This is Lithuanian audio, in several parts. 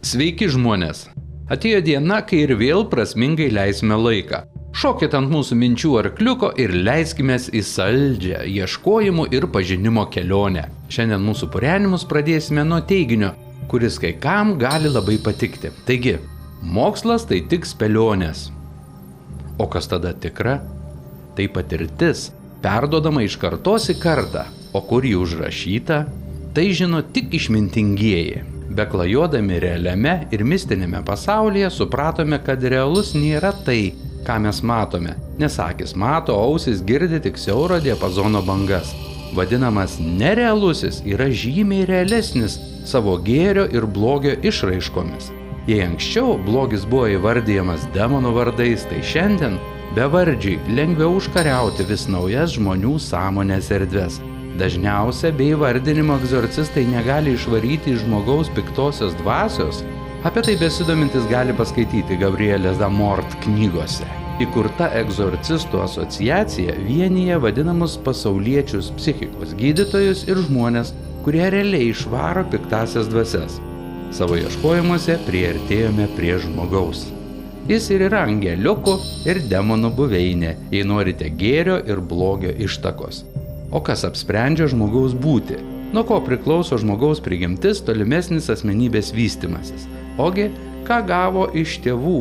Sveiki žmonės! Atėjo diena, kai ir vėl prasmingai leisime laiką. Šokit ant mūsų minčių arkliuko ir leiskimės į saldžią ieškojimų ir pažinimo kelionę. Šiandien mūsų purenimus pradėsime nuo teiginio, kuris kai kam gali labai patikti. Taigi, mokslas tai tik spėlionės. O kas tada tikra? Tai patirtis, perduodama iš kartos į kartą. O kur ji užrašyta? Tai žino tik išmintingieji. Beklajodami realiame ir mistinėme pasaulyje supratome, kad realus nėra tai, ką mes matome, nes akis mato, ausis girdi tik siauro diapazono bangas. Vadinamas nerealusis yra žymiai realesnis savo gėrio ir blogio išraiškomis. Jei anksčiau blogis buvo įvardijamas demonų vardais, tai šiandien bevardžiai lengviau užkariauti vis naujas žmonių sąmonės erdves. Dažniausia be įvardinimo egzorcistai negali išvaryti iš žmogaus piktosios dvasios. Apie tai besidomintis gali paskaityti Gabrielės Damort knygose. Įkurta egzorcistų asociacija vienyje vadinamus pasauliečius psichikos gydytojus ir žmonės, kurie realiai išvaro piktasias dvasias. Savo ieškojimuose priartėjome prie žmogaus. Jis ir yra angeliukų ir demonų buveinė, jei norite gėrio ir blogio ištakos. O kas apsprendžia žmogaus būti? Nuo ko priklauso žmogaus prigimtis, tolimesnis asmenybės vystimasis? Ogi, ką gavo iš tėvų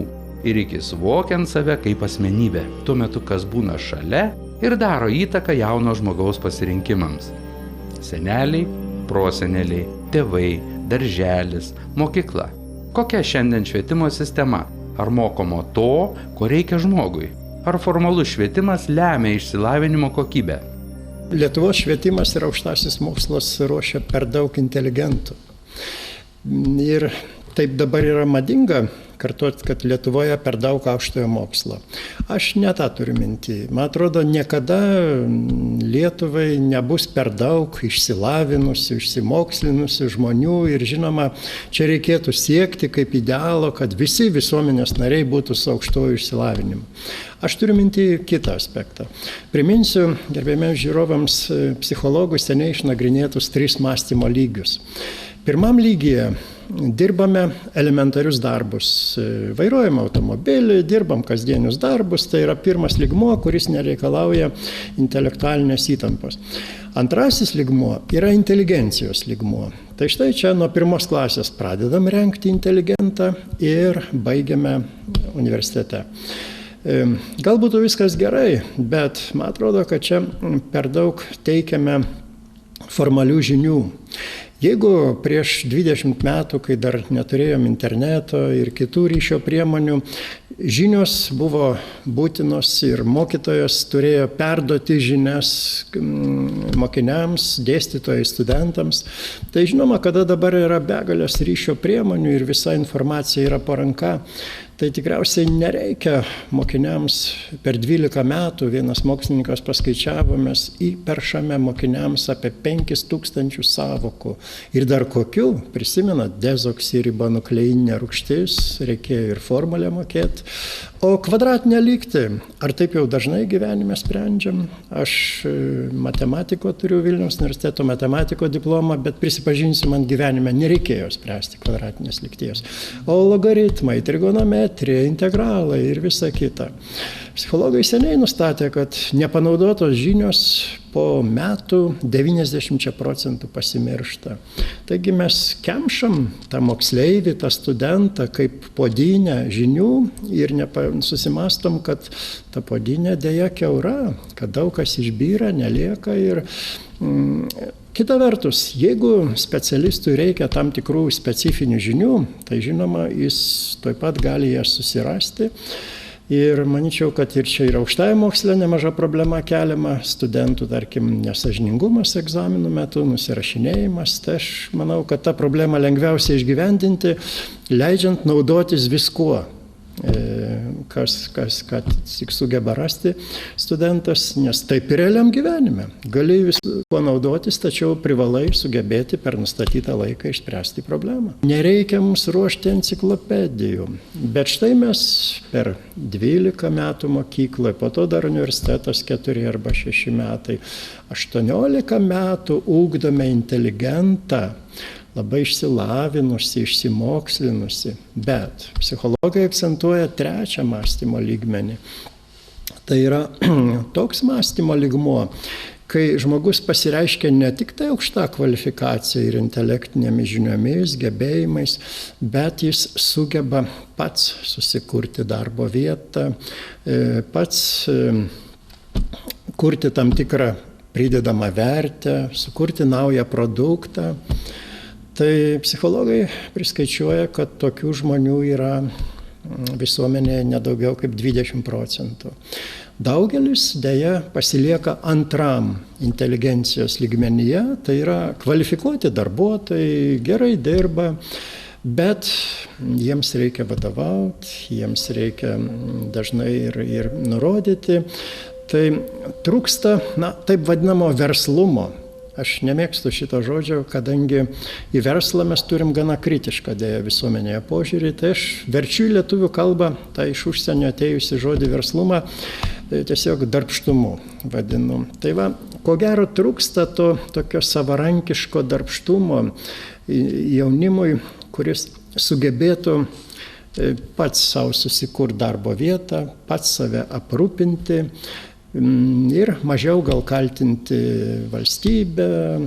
ir iki suvokiant save kaip asmenybę, tuo metu kas būna šalia ir daro įtaką jauno žmogaus pasirinkimams. Seneliai, proseneliai, tėvai, darželis, mokykla. Kokia šiandien švietimo sistema? Ar mokoma to, ko reikia žmogui? Ar formalus švietimas lemia išsilavinimo kokybę? Lietuvos švietimas ir aukštasis mokslas ruošia per daug inteligentų. Ir taip dabar yra madinga kartuoti, kad Lietuvoje per daug aukštojo mokslo. Aš ne tą turiu minty. Man atrodo, niekada Lietuvai nebus per daug išsilavinusių, išsimokslinusių žmonių ir žinoma, čia reikėtų siekti kaip idealo, kad visi visuomenės nariai būtų su aukštuoju išsilavinimu. Aš turiu minty kitą aspektą. Priminsiu gerbėmiems žiūrovams psichologų seniai išnagrinėtus 3 mąstymo lygius. Pirmam lygyje dirbame elementarius darbus. Vairuojam automobilį, dirbam kasdienius darbus, tai yra pirmas lygmuo, kuris nereikalauja intelektualinės įtampos. Antrasis lygmuo yra inteligencijos lygmuo. Tai štai čia nuo 1 klasės pradedam rengti inteligentą ir baigiame universitete. Gal būtų viskas gerai, bet man atrodo, kad čia per daug teikiame formalių žinių. Jeigu prieš 20 metų, kai dar neturėjom interneto ir kitų ryšio priemonių, žinios buvo būtinos ir mokytojas turėjo perduoti žinias mokiniams, dėstytojai, studentams, tai žinoma, kada dabar yra begalės ryšio priemonių ir visa informacija yra po ranka, tai tikriausiai nereikia mokiniams per 12 metų, vienas mokslininkas paskaičiavo, mes įperšame mokiniams apie 5000 sąvokų. Ir dar kokių, prisimenat, dezoksiribonukleininė rūgštis, reikėjo ir formulę mokėti. O kvadratinę lygtį, ar taip jau dažnai gyvenime sprendžiam? Aš matematiko turiu Vilniaus universiteto matematiko diplomą, bet prisipažinsiu, man gyvenime nereikėjo spręsti kvadratinės lygties. O logaritmai, trigonometrija, integralai ir visa kita. Psichologai seniai nustatė, kad nepanaudotos žinios po metų 90% pasimiršta. Taigi mes kemšam tą moksleivį, tą studentą kaip puodynę žinių ir susimastom, kad ta puodynė dėja kiaura, kad daug kas išbyra, nelieka ir kita vertus, jeigu specialistui reikia tam tikrų specifinių žinių, tai žinoma, jis taip pat gali jas susirasti. Ir manyčiau, kad ir čia ir aukštąja moksle nemaža problema keliama, studentų, tarkim, nesąžiningumas egzaminų metu, nusirašinėjimas. Tai aš manau, kad tą problemą lengviausia išgyvendinti, leidžiant naudotis viskuo, ką tik sugeba rasti studentas, nes taip ir realiam gyvenime. Gali viskuo naudotis, tačiau privalai sugebėti per nustatytą laiką išspręsti problemą. Nereikia mums ruošti enciklopedijų, bet štai mes per 12 metų mokykloje, po to dar universitetas 4 arba 6 metai, 18 metų ugdome inteligentą, labai išsilavinusi, išsimokslinusi, bet psichologai akcentuoja trečią mąstymo lygmenį. Tai yra toks mąstymo lygmuo, kai žmogus pasireiškia ne tik tai aukšta kvalifikacija ir intelektinėmis žiniomis, gebėjimais, bet jis sugeba pats susikurti darbo vietą, pats kurti tam tikrą pridedamą vertę, sukurti naują produktą. Tai psichologai priskaičiuoja, kad tokių žmonių yra visuomenėje nedaugiau kaip 20%. Daugelis dėja pasilieka antram inteligencijos lygmenyje, tai yra kvalifikuoti darbuotojai, gerai dirba, bet jiems reikia vadovauti, jiems reikia dažnai ir nurodyti. Tai trūksta, taip vadinamo verslumo. Aš nemėgstu šito žodžio, kadangi į verslą mes turim gana kritišką dėja visuomenėje požiūrį, tai aš verčiu į lietuvių kalbą, tai iš užsienio atėjusi žodį verslumą, tiesiog darbštumu vadinu. Tai va, ko gero trūksta to tokio savarankiško darbštumo jaunimui, kuris sugebėtų pats savo susikurti darbo vietą, pats save aprūpinti, ir mažiau gal kaltinti valstybę,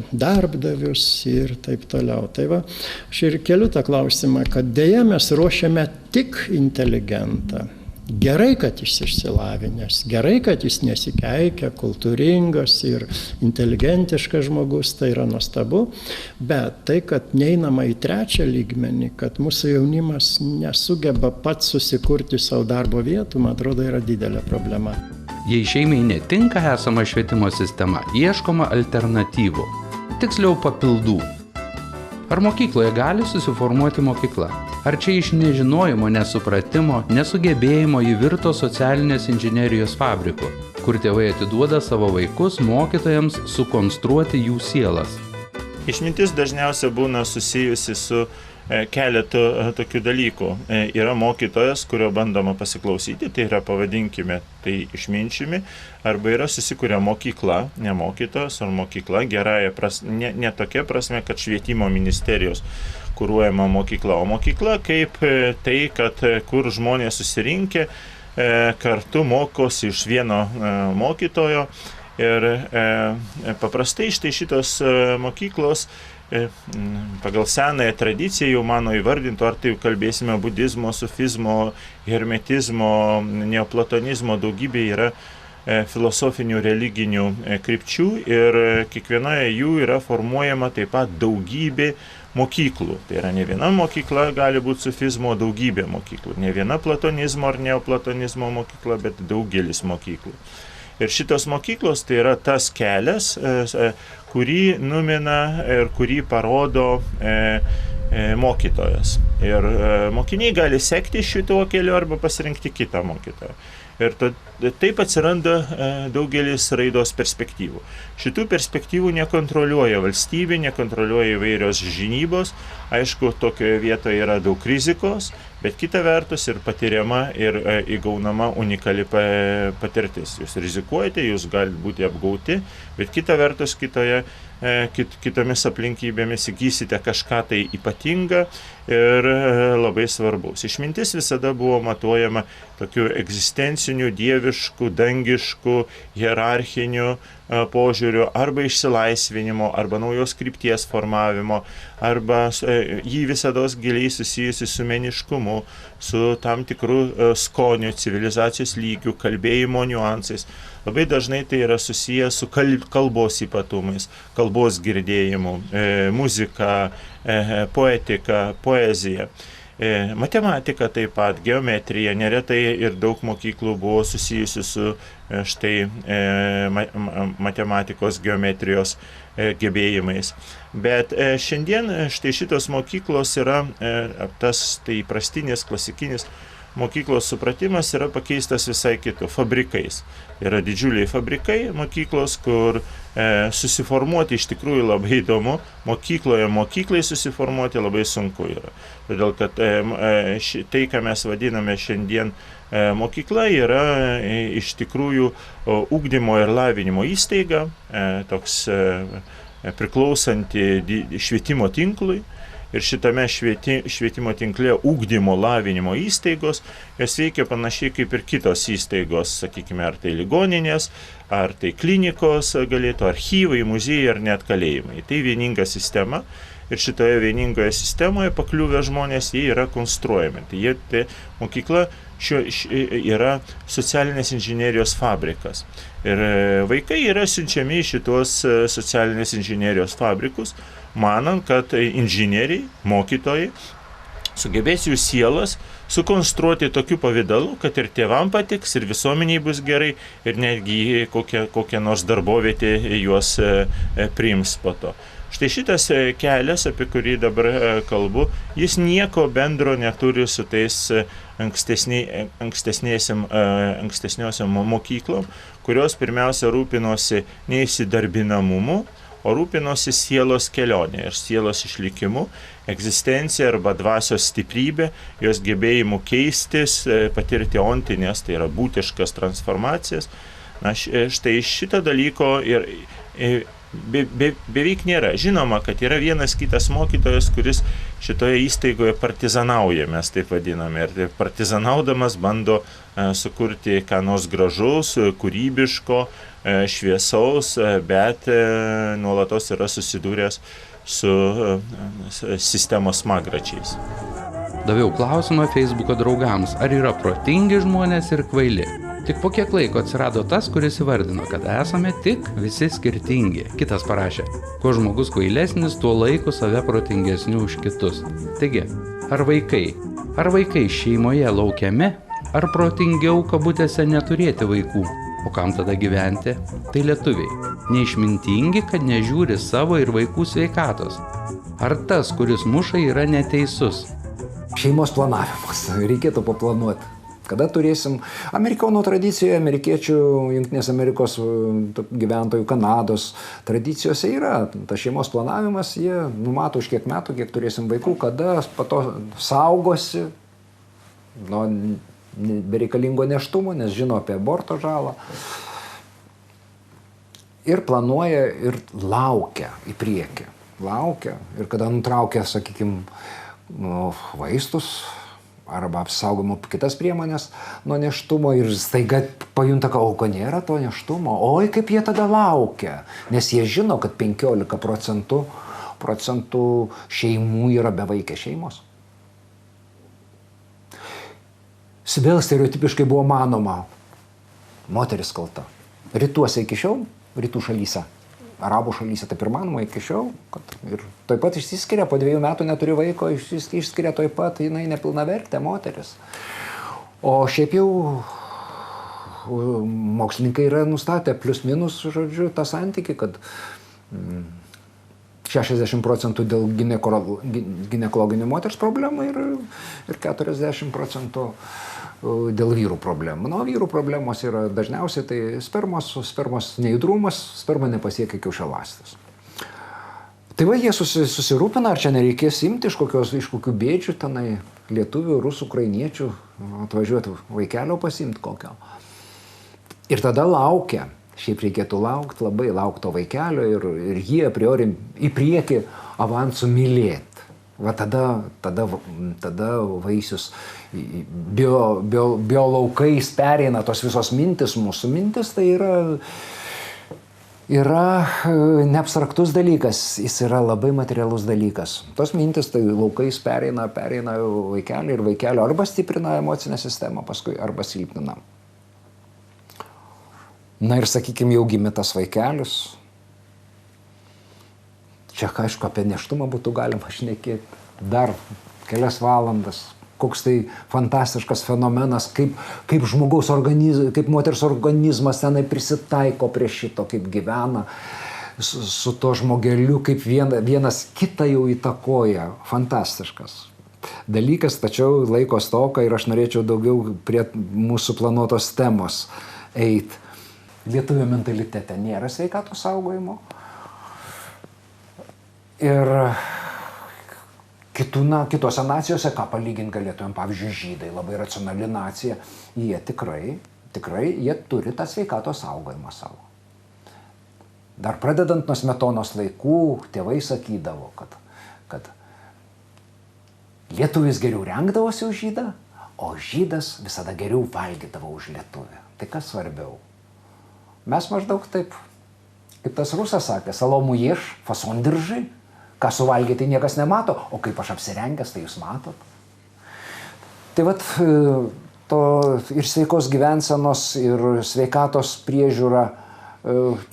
darbdavius ir taip toliau. Tai va, aš ir keliu tą klausimą, kad dėja mes ruošiame tik inteligentą. Gerai, kad jis išsilavinęs, gerai, kad jis nesikeikia, kultūringas ir inteligentiškas žmogus, tai yra nuostabu, bet tai, kad neinama į trečią lygmenį, kad mūsų jaunimas nesugeba pats susikurti savo darbo vietų, man atrodo, yra didelė problema. Jei šeimai netinka esama švietimo sistema, ieškoma alternatyvų, tiksliau papildų. Ar mokykloje gali susiformuoti mokykla? Ar čia iš nežinojimo, nesupratimo, nesugebėjimo įvirto socialinės inžinerijos fabriku, kur tėvai atiduoda savo vaikus mokytojams sukonstruoti jų sielas? Išmintis dažniausiai būna susijusi su keletų tokių dalykų. Yra mokytojas, kurio bandoma pasiklausyti, tai yra, pavadinkime, tai išminčiumi, arba yra susikūrę mokykla, ne mokytojas, ar mokykla, gerąja prasme, ne tokia prasme, kad švietimo ministerijos kuruojama mokykla, o mokykla kaip tai, kad kur žmonės susirinkę kartu mokosi iš vieno mokytojo ir paprastai štai šitos mokyklos pagal senąją tradiciją jau mano įvardintų, ar tai kalbėsime budizmo, sufizmo, hermetizmo, neoplatonizmo, daugybė yra filosofinių, religinių krypčių ir kiekvienoje jų yra formuojama taip pat daugybė mokyklų. Tai yra ne viena mokykla, gali būti sufizmo, daugybė mokyklų. Ne viena platonizmo ar neoplatonizmo mokykla, bet daugelis mokyklų. Ir šitos mokyklos tai yra tas kelias, kurį numina ir kurį parodo mokytojas. Ir mokiniai gali sekti šituo keliu arba pasirinkti kitą mokytoją. Ir taip atsiranda daugelis raidos perspektyvų. Šitų perspektyvų nekontroliuoja valstybė, nekontroliuoja įvairios žinybos. Aišku, tokioje vietoje yra daug rizikos, bet kita vertus ir patiriama ir įgaunama unikali patirtis. Jūs rizikuojate, jūs galite būti apgauti, bet kita vertus kitomis aplinkybėmis įgysite kažką tai ypatingą ir labai svarbaus. Išmintis visada buvo matuojama tokių egzistencinių, dieviškų, dangiškų, hierarchinių požiūrių, arba išsilaisvinimo, arba naujos krypties formavimo, arba jį visados giliai susijusi su meniškumu, su tam tikrų skonių, civilizacijos lygių, kalbėjimo niuansais. Labai dažnai tai yra susiję su kalbos ypatumais, kalbos girdėjimu, muzika, poetika, poezija. Matematika taip pat, geometrija, neretai ir daug mokyklų buvo susijusi su štai matematikos, geometrijos gebėjimais. Bet šiandien štai šitos mokyklos yra tas tai įprastinis, klasikinis mokyklos supratimas yra pakeistas visai kitų fabrikais. Yra didžiuliai fabrikai mokyklos, kur susiformuoti iš tikrųjų labai įdomu, mokyklai susiformuoti labai sunku yra. Todėl, kad tai, ką mes vadiname šiandien mokykla, yra iš tikrųjų ugdymo ir lavinimo įstaiga, toks priklausanti švietimo tinklui. ir šitame švietimo tinkle ugdymo lavinimo įstaigos, jos veikia panašiai kaip ir kitos įstaigos, sakykime, ar tai ligoninės, ar tai klinikos galėtų, archyvai, muziejai ar net kalėjimai. Tai vieninga sistema ir šitoje vieningoje sistemoje pakliuvę žmonės, jie yra konstruojami. Tai mokykla yra socialinės inžinerijos fabrikas. Ir vaikai yra siunčiami į šitos socialinės inžinerijos fabrikus, manant, kad inžinieriai, mokytojai sugebės jų sielas sukonstruoti tokiu pavidalu, kad ir tėvam patiks, ir visuomeniai bus gerai, ir netgi kokia nors darbovietė juos priims po to. Štai šitas kelias, apie kurį dabar kalbu, jis nieko bendro neturi su tais ankstesniosiam mokyklom, kurios pirmiausia rūpinosi neįsidarbinamumu, o rūpinosi sielos kelionė ir sielos išlikimu, egzistencija arba dvasios stiprybė, jos gebėjimu keistis, patirti ontinės, tai yra būtiškas transformacijas. Na, štai šito dalyko ir beveik nėra. Žinoma, kad yra vienas kitas mokytojas, kuris šitoje įstaigoje partizanauja, mes taip vadiname. Ir partizanaudamas bando sukurti ką nors gražaus, kūrybiško, šviesaus, bet nuolatos yra susidūręs su sistemos smagračiais. Daviau klausimą Facebooko draugams, ar yra protingi žmonės ir kvaili. Tik po kiek laiko atsirado tas, kuris įvardino, kad esame tik visi skirtingi. Kitas parašė, kuo žmogus kvailesnis, tuo laiko save protingesniu už kitus. Taigi, ar vaikai šeimoje laukiami, ar protingiau kabutėse neturėti vaikų? O kam tada gyventi? Tai lietuviai. Neišmintingi, kad nežiūri savo ir vaikų sveikatos. Ar tas, kuris muša, yra neteisus? Šeimos planavimas. Reikėtų paplanuoti. Kada turėsim amerikonų tradicijoje, amerikiečių, Jungtinės Amerikos gyventojų, Kanados tradicijose yra tas šeimos planavimas, jie numato už kiek metų, kiek turėsim vaikų, kada po to saugosi nuo bereikalingo nėštumo, nes žino apie aborto žalą. Ir planuoja ir laukia į priekį. Laukia ir kada nutraukia, sakykime, vaistus, arba apsaugomų kitas priemonės nuo nėštumo ir staiga pajunta, kad nėra to nėštumo. Oi, kaip jie tada laukia, nes jie žino, kad 15% šeimų yra bevaikės šeimos. Vėl stereotipiškai buvo manoma, moteris kalta. Rytuose iki šiol, rytų šalyse, arabų šalyse taip ir manoma iki šiol, kad ir taip pat išsiskiria, po 2 metų neturi vaiko, išsiskiria taip pat, jinai nepilnavertė moteris. O šiaip jau mokslininkai yra nustatę plius minus, žodžiu, tą santykį, kad 60% dėl ginekologinių moters problemų ir 40% dėl vyrų problemų. Na, vyrų problemos yra dažniausiai tai spermos nejudrumas, sperma nepasiekia kiaušialąstės. Tai va, jie susirūpina, ar čia nereikės imti iš kokių bėdžių tenai lietuvių, rusų, ukrainiečių, atvažiuoti vaikelio pasimti kokio. Ir tada laukia. Šiaip reikėtų laukti, labai laukti to vaikelio ir jį a priori į priekį avansų mylėti. Va tada vaisius biolaukais pereina tos visos mintis. Mūsų mintis tai yra neabstraktus dalykas, jis yra labai materialus dalykas. Tos mintis tai laukais pereina vaikelį ir vaikelio arba stiprina emocinę sistemą paskui, arba silpnina. Na ir sakykime, jau gimė tas vaikelis. Čia, aišku, apie nėštumą būtų galima šnekėti dar kelias valandas. Koks tai fantastiškas fenomenas, kaip žmogaus organizmas, kaip moters organizmas tenai prisitaiko prie šito, kaip gyvena su to žmogeliu, kaip vienas kitą jau įtakoja. Fantastiškas dalykas, tačiau laiko stoka ir aš norėčiau daugiau prie mūsų planuotos temos eiti. Lietuvio mentalitete nėra sveikatos saugojimo. Ir kitose nacijose, ką palyginti galėtumėm, pavyzdžiui, žydai, labai racionali nacija, jie tikrai jie turi tą sveikatos saugojimą savo. Dar pradedant nuo Smetonos laikų, tėvai sakydavo, kad Lietuvis geriau rengdavosi už žydą, o žydas visada geriau valgydavo už lietuvį. Tai kas svarbiau? Mes maždaug taip, kaip tas rusas sakė, salomų ieš, fason diržai, ką suvalgyti niekas nemato, o kaip aš apsirengęs, tai jūs matot. Tai vat to ir sveikos gyvensenos, ir sveikatos priežiūra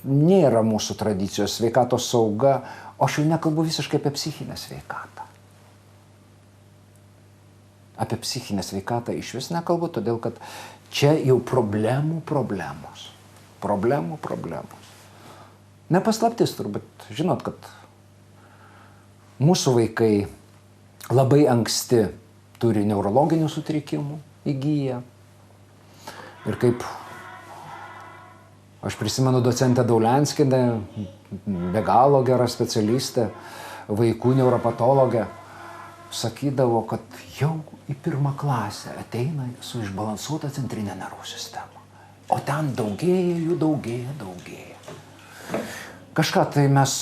nėra mūsų tradicijos, sveikatos sauga, o aš jau nekalbu visiškai apie psichinę sveikatą. Apie psichinę sveikatą iš vis nekalbu, todėl kad čia jau problemos. Nepaslaptis turbūt, žinot, kad mūsų vaikai labai anksti turi neurologinių sutrikimų, įgyja. Ir kaip aš prisimenu docentę Daulenskienę, be galo gera specialistė, vaikų neuropatologė, sakydavo, kad jau į 1 klasę ateina su išbalansuota centrinė nervų sistema. O ten daugėja. Kažką tai mes,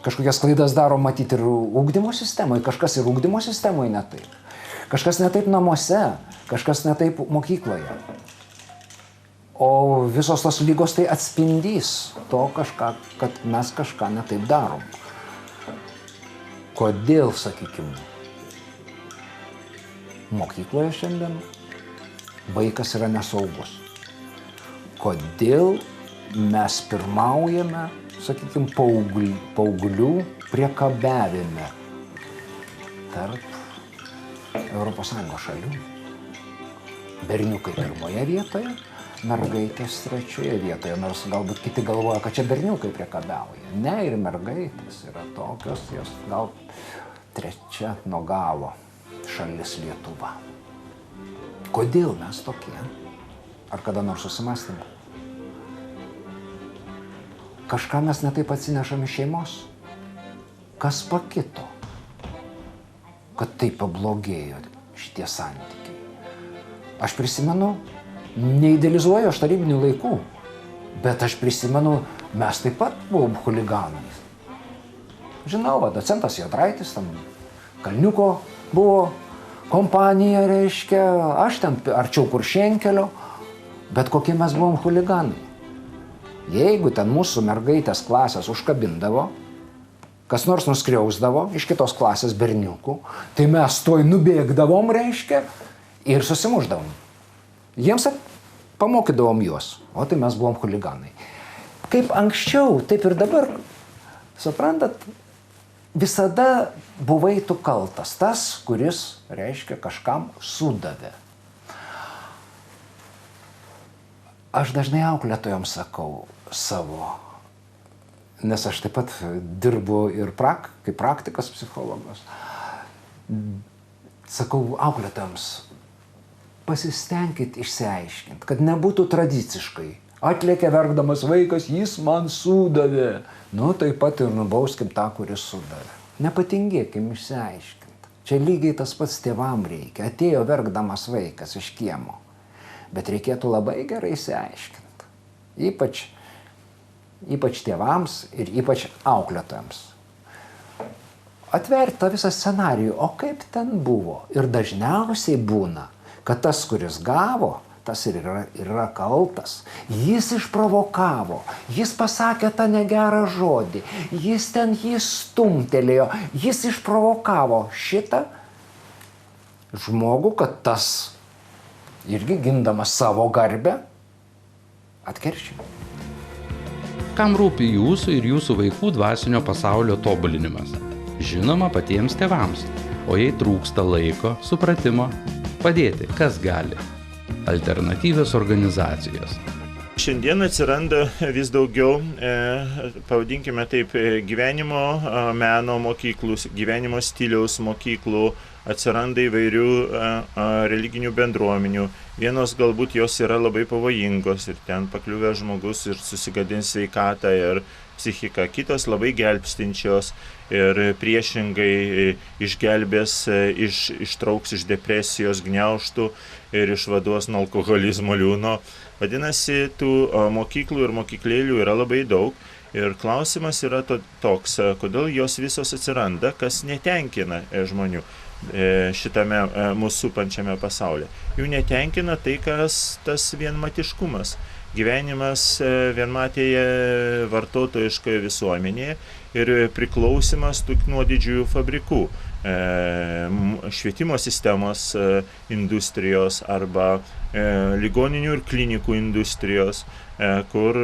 kažkokias klaidas darom matyti ir ugdymo sistemoje, kažkas ir ugdymo sistemoje ne taip. Kažkas ne taip namuose, kažkas ne taip mokykloje. O visos tos lygos tai atspindys to kažką, kad mes kažką ne taip darom. Kodėl, sakykime, mokykloje šiandien vaikas yra nesaugus? Kodėl mes pirmaujame, sakykime, paauglių priekabiavime tarp ES šalių? Berniukai 1 vietoje, mergaitės 3 vietoje, nors galbūt kiti galvoja, kad čia berniukai priekabiauja. Ne, ir mergaitės yra tokios, jos gal 3 nuo galo šalis Lietuva. Kodėl mes tokie? Ar kada nors susimąstėme? Kažką mes netaip atsinešam iš šeimos? Kas pakito, kad taip pablogėjo šitie santykiai? Aš prisimenu, neidealizuoju aš tarybinių laikų, bet aš prisimenu, mes taip pat buvom chuliganais. Žinau, docentas Jodraitis, tam Kalniuko buvo kompanija, reiškia, aš ten arčiau Kuršėnkelio, bet kokie mes buvom chuliganai. Jeigu ten mūsų mergaitės klasės užkabindavo, kas nors nuskriausdavo iš kitos klasės berniukų, tai mes toj nubėgdavom, reiškia, ir susimuždavom. Jiems pamokydavom juos, o tai mes buvom chuliganai. Kaip anksčiau, taip ir dabar, suprantat, visada buvai tu kaltas, tas, kuris, reiškia, kažkam sudavė. Aš dažnai auklėtojams sakau savo, nes aš taip pat dirbu ir kaip praktikas psichologas. Sakau auklėtojams, pasistengkit išsiaiškinti, kad nebūtų tradiciškai. Atlėkė verkdamas vaikas, jis man sudavė. Nu, taip pat ir nubauskim tą, kuris sudavė. Nepatingėkim išsiaiškinti. Čia lygiai tas pats tėvam reikia. Atėjo verkdamas vaikas iš kiemo. Bet reikėtų labai gerai išsiaiškinti. Ypač tėvams ir ypač auklėtojams. Atverti tą visą scenarijų, o kaip ten buvo. Ir dažniausiai būna, kad tas, kuris gavo, tas ir yra kaltas. Jis išprovokavo, jis pasakė tą negerą žodį, jis ten jį stumtelėjo, jis išprovokavo šitą žmogų, kad tas irgi gindamas savo garbę atkeršė. Kam rūpi jūsų ir jūsų vaikų dvasinio pasaulio tobulinimas? Žinoma, patiems tėvams. O jei trūksta laiko, supratimo, padėti kas gali? Alternatyvios organizacijos. Šiandien atsiranda vis daugiau, pavadinkime taip, gyvenimo meno mokyklų, gyvenimo stiliaus mokyklų, atsiranda įvairių religinių bendruomenių. Vienos galbūt jos yra labai pavojingos ir ten pakliuvęs žmogus ir susigadins sveikatą ir psichiką. Kitos labai gelbstinčios ir priešingai išgelbės, ištrauks iš depresijos gniaužtų ir išvaduos nuo alkoholizmo liūno. Vadinasi, tų mokyklų ir mokyklėlių yra labai daug Ir klausimas yra toks, kodėl jos visos atsiranda, kas netenkina žmonių šitame mūsų supančiame pasaulyje. Jų netenkina tai, kas tas vienmatiškumas. Gyvenimas vienmatėje vartotojiškoje visuomenėje ir priklausimas nuo didžiųjų fabrikų, švietimo sistemos industrijos arba ligoninių ir klinikų industrijos, kur,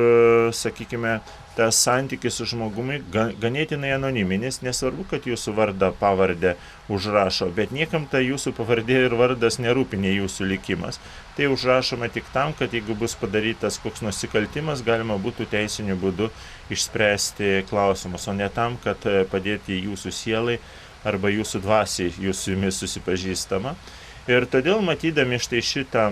sakykime, tas santykis su žmogumi ganėtinai anoniminis, nesvarbu, kad jūsų vardą, pavardę užrašo, bet niekam ta jūsų pavardė ir vardas nerūpinė jūsų likimas. Tai užrašoma tik tam, kad jeigu bus padarytas koks nusikaltimas, galima būtų teisiniu būdu išspręsti klausimus, o ne tam, kad padėti jūsų sielai arba jūsų dvasiai, jūsų jumis susipažįstama. Ir todėl, matydami štai šitą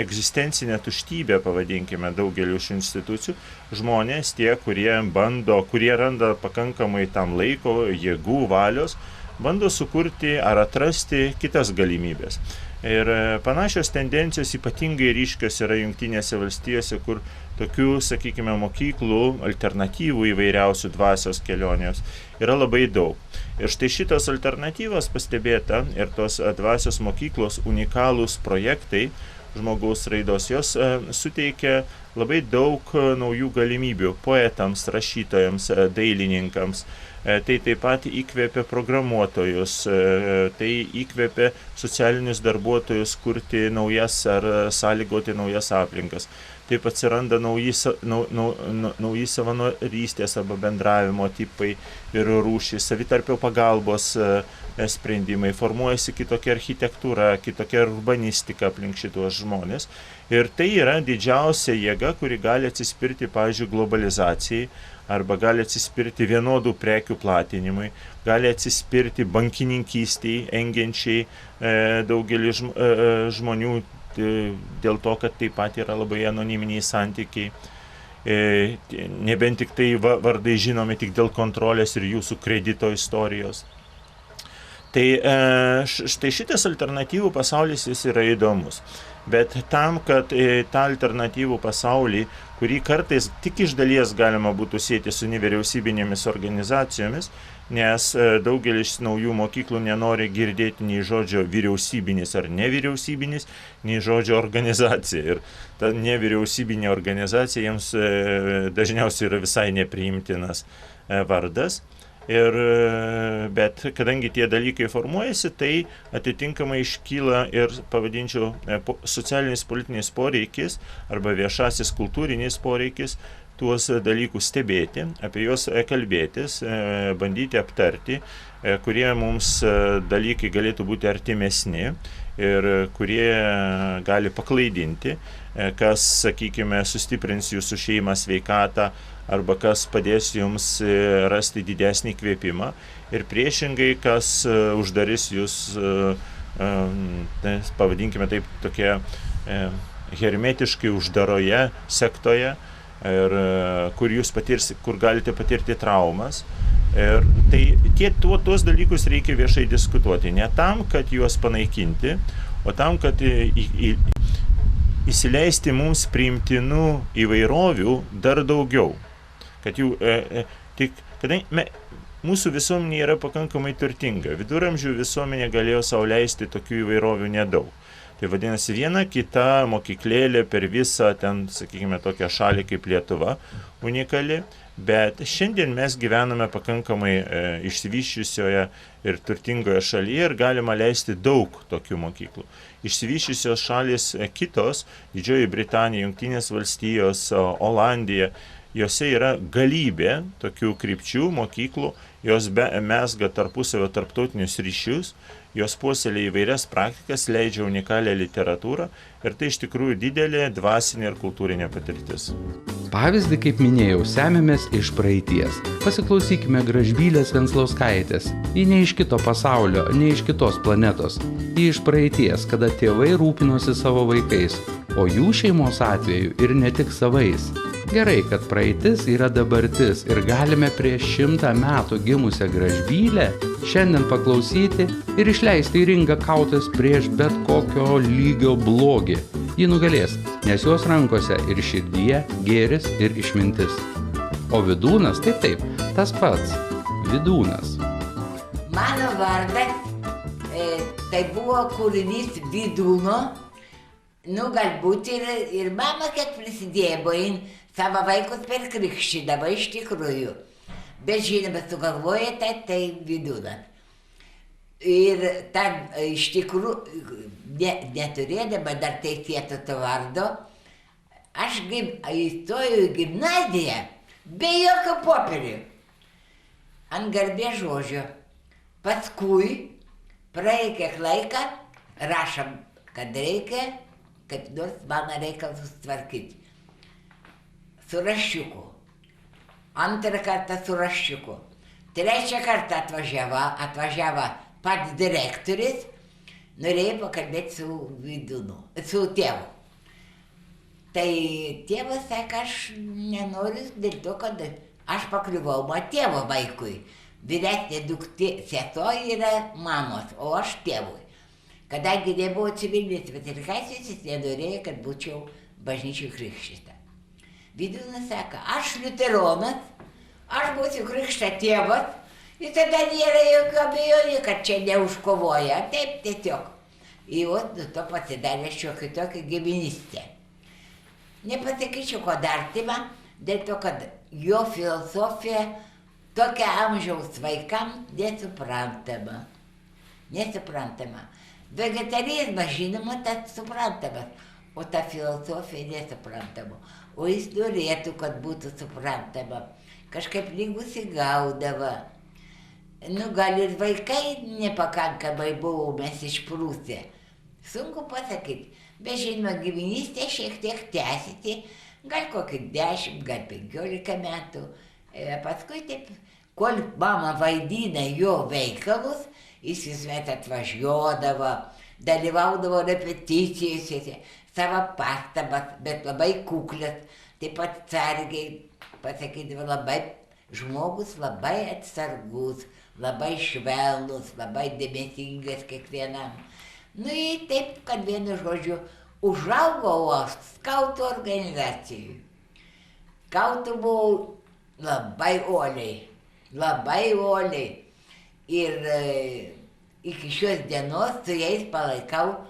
egzistencinę tuštybę, pavadinkime, daugelių šių institucijų, žmonės, tie, kurie randa pakankamai tam laiko, jėgų, valios, bando sukurti ar atrasti kitas galimybės. Ir panašios tendencijos ypatingai ryškios yra Jungtinėse valstijose, kur tokių, sakykime, mokyklų, alternatyvų įvairiausių dvasios kelionės yra labai daug. Ir štai šitos alternatyvos pastebėta ir tos dvasios mokyklos unikalūs projektai žmogaus raidos, jos suteikia labai daug naujų galimybių poetams, rašytojams, dailininkams. Tai taip pat įkvėpia programuotojus, tai įkvėpia socialinius darbuotojus kurti naujas ar sąlygoti naujas aplinkas. Taip atsiranda nauji savanorystės arba bendravimo tipai ir rūšys, savitarpio pagalbos sprendimai, formuojasi kitokia architektūra, kitokia urbanistika aplink šitos žmonės. Ir tai yra didžiausia jėga, kuri gali atsispirti, pavyzdžiui, globalizacijai, arba gali atsispirti vienodų prekių platinimui, gali atsispirti bankininkystei, engiančiai daugelį žmonių, dėl to, kad taip pat yra labai anoniminiai santykiai. Nebent tik tai vardai žinomi tik dėl kontrolės ir jūsų kredito istorijos. Tai štai šitas alternatyvų pasaulis jis yra įdomus. Bet tam, kad tą alternatyvų pasaulį, kurį kartais tik iš dalies galima būtų sieti su nevyriausybinėmis organizacijomis, nes daugelis naujų mokyklų nenori girdėti nei žodžio vyriausybinis ar nevyriausybinis, nei žodžio organizacija. Ir ta nevyriausybinė organizacija jiems dažniausiai yra visai nepriimtinas vardas. Bet kadangi tie dalykai formuojasi, tai atitinkamai iškyla ir, pavadinčiau, socialinis politinis poreikis arba viešasis kultūrinis poreikis tuos dalykus stebėti, apie juos kalbėtis, bandyti aptarti, kurie mums dalykai galėtų būti artimesni ir kurie gali paklaidinti, kas, sakykime, sustiprins jūsų šeimą, sveikatą, arba kas padės jums rasti didesnį kvėpimą ir priešingai, kas uždarys jūs, pavadinkime taip, tokie hermetiškai uždaroje sektoje, ir kur galite patirti traumas. Ir tai tuos dalykus reikia viešai diskutuoti, ne tam, kad juos panaikinti, o tam, kad įsileisti mums priimtinų įvairovių dar daugiau. Kad kadangi mūsų visuomenė yra pakankamai turtinga, viduramžių visuomenė galėjo sau leisti tokių įvairovių nedaug. Tai vadinasi, viena kita mokyklėlė per visą ten, sakykime, tokią šalį kaip Lietuva unikali, bet šiandien mes gyvename pakankamai išsivysčiusioje ir turtingoje šalyje ir galima leisti daug tokių mokyklų. Išsivysčiusios šalys kitos, Didžioji Britanija, Jungtinės valstijos, Olandija, jose yra galybė tokių krypčių, mokyklų, jos mezga tarpusavio tarptautinius ryšius, jos puoselėja įvairias praktikas, leidžia unikalią literatūrą ir tai iš tikrųjų didelė dvasinė ir kultūrinė patirtis. Pavyzdį, kaip minėjau, semėmės iš praeities. Pasiklausykime Gražbylės Venclauskaitės. Ji ne iš kito pasaulio, ne iš kitos planetos. Ji iš praeities, kada tėvai rūpinosi savo vaikais, o jų šeimos atveju ir ne tik savais. Gerai, kad praeitis yra dabartis ir galime prieš 100 metų gimusią Gražbylę šiandien paklausyti ir išleisti į ringą kautis prieš bet kokio lygio blogį. Ji nugalės, nes jos rankose ir širdyje gėris ir išmintis. O Vidūnas, tai taip, tas pats. Vidūnas. Mano vardas, tai buvo kūrinys Vidūno. Galbūt ir mama kiek prisidėjo, jin savo vaikus perkrikštydavo iš tikrųjų. Bet žinoma, sugalvoja tai Vidūnas. Ir ten iš tikrųjų, neturėdama dar teisėto to vardo, aš įstojau į gimnaziją be jokio popierių. Ant garbės žodžio. Paskui, praėjo kiek laiką, rašom, kad reikia, kaip nors mano reikalus sutvarkyti. Su raščiuku. Antrą kartą su raščiuku. Trečią kartą atvažiavo pats direktorius, norėjo pakalbėti su Vidūnu, su tėvu. Tai tėvas sakė, aš nenoriu dėl to, kad aš pakliuvau tėvo vaikui. Vyresnė sesuo yra mamos, o aš tėvui. Kadangi nebuvo civilinės metrikacijos, jis nenorėjo, kad būčiau bažnyčių krikštyta. Vidūnas sako, aš liuteronas, aš būsiu krikšta tėvas, ir tada nėra jokių abejonių, kad čia neužkovoja. Taip, tiesiog. Ir nuo to pasidarė šiokį tokį giminystę. Nepasakyčiau, kad artima, dėl to, kad jo filosofija tokia amžiaus vaikams nesuprantama. Nesuprantama. Vegetarizmas, žinoma, tas suprantamas, o ta filosofija nesuprantama. O jis norėtų, kad būtų suprantama. Kažkaip lygusigaudavo. Gal ir vaikai nepakankamai buvo mes išprūsę. Sunku pasakyti. Bet žinoma, giminystė šiek tiek tęsėsi, gal kokį 10, gal 15 metų. Paskui taip, kol mama vaidina jo veikalus, jis visuomet atvažiuodavo, dalyvaudavo repeticijose, savo pastabas, bet labai kuklias, taip pat atsargiai, pasakydavo, žmogus labai atsargus, labai švelnus, labai dėmesingas kiekvienam. Ir taip, kad vienu žodžiu, užaugau aš skautų organizacijų. Skautų buvau labai uoliai. Ir iki šios dienos su jais palaikau,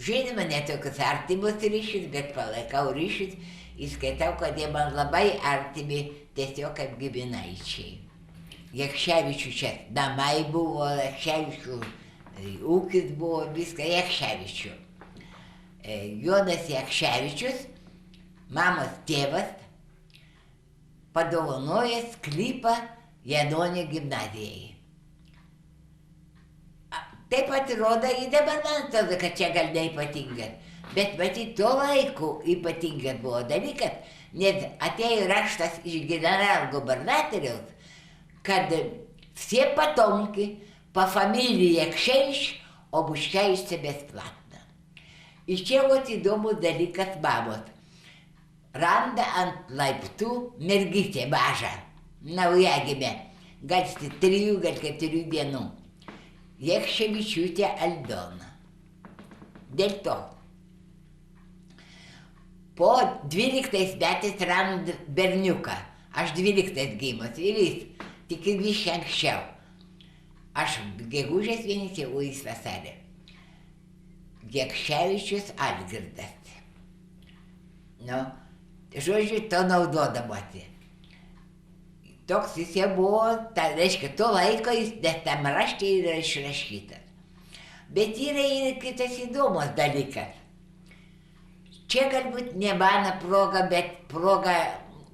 žinoma, ne tokius artimus ryšius, bet palaikau ryšius, įskaitau, kad jie man labai artimi tiesiog kaip giminaičiai. Jakševičių čia namai buvo, Jakševičių ūkis buvo, viską Jakševičių. Jonas Jakševičius, mamos tėvas, padovanojo sklypą Janonio gimnazijai. Taip atrodo, ir dabar man atrodo, kad čia gal neypatingas. Bet matyt, tuo laiku ypatingas buvo dalykas, nes atėjo raštas iš generalgubernatoriaus, kad все потомки по фамилии Якшевич обучаются бесплатно. И čia вот įdomus dalykas mamos. Randa ant laiptų mergytė maža, naujagimė, gal 3, gal 4 dienų. Jakševičiūtė Aldona. Dėl to. Po 12 metais rand berniuką. Aš 12 gimus ir jis tik biškį anksčiau. Aš gegužės mėnesį, o jis vasarį. Jakševičius Algirdas. Žodžiu, to naudodamasi. Toks jis jau buvo, reiškia, to laiko jis net tam rašte yra išrašytas. Bet yra ir kitas įdomus dalykas. Čia galbūt ne mano proga, bet proga,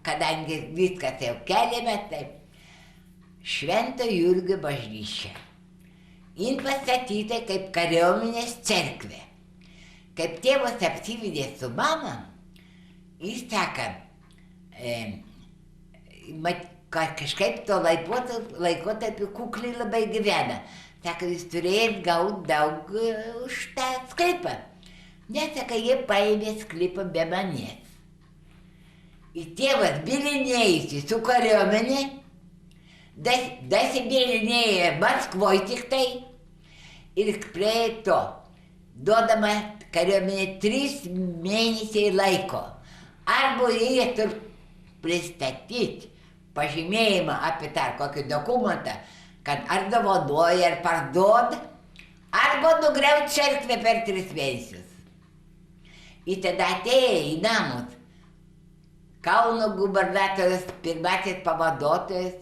kadangi viskas jau keliame, taip. Švento Jurgio bažnyčia. Jin pastatyta kaip kariuomenės cerkvė. Kaip tėvas apsivedė su mama, jis sako, kažkaip to laikotarpiu kukliai labai gyvena. Sako, jūs turėjot gauti daug už tą sklypą. Nes, sako, jie paėmė sklypą be manęs. Ir tėvas bilinėjusi su kariuomenė, dasibilinėja Maskvoj tik tai, ir prie to duodama kariuomenė 3 mėnesiai laiko. Arba jie tur pristatyti pažymėjimą apie tą kokį dokumentą, kad ar dovanoja, ar parduoda, arba nugriauti cerkvę per 3 mėnesius. Ir tada atėjo į namus Kauno gubernatorius, pirmasis pavaduotojas,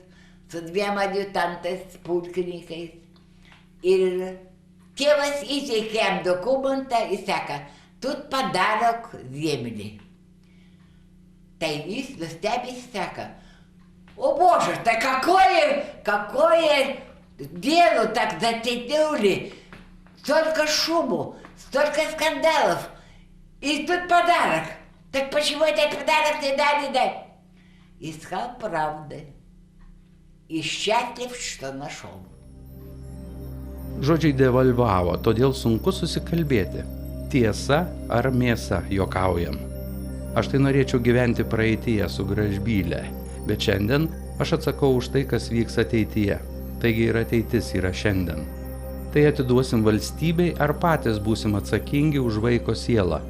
su 2 adjutantais, pulkininkais. Ir tėvas įteikė jam dokumentą ir sako, tu padarok земли. Tai jis nustebęs sako, о боже, tai какое дело так затянули, столько шуму, столько скандалов, и тут подарок. Так почему этот подарок не дали? Искал правды и счастлив, что нашел. Žodžiai devalvavo, todėl sunku susikalbėti. Tiesa ar mėsa, juokaujam. Aš tai norėčiau gyventi praeityje su Gražbyle, bet šiandien aš atsakau už tai, kas vyks ateityje. Taigi ir ateitis yra šiandien. Tai atiduosim valstybei ar patys būsim atsakingi už vaiko sielą.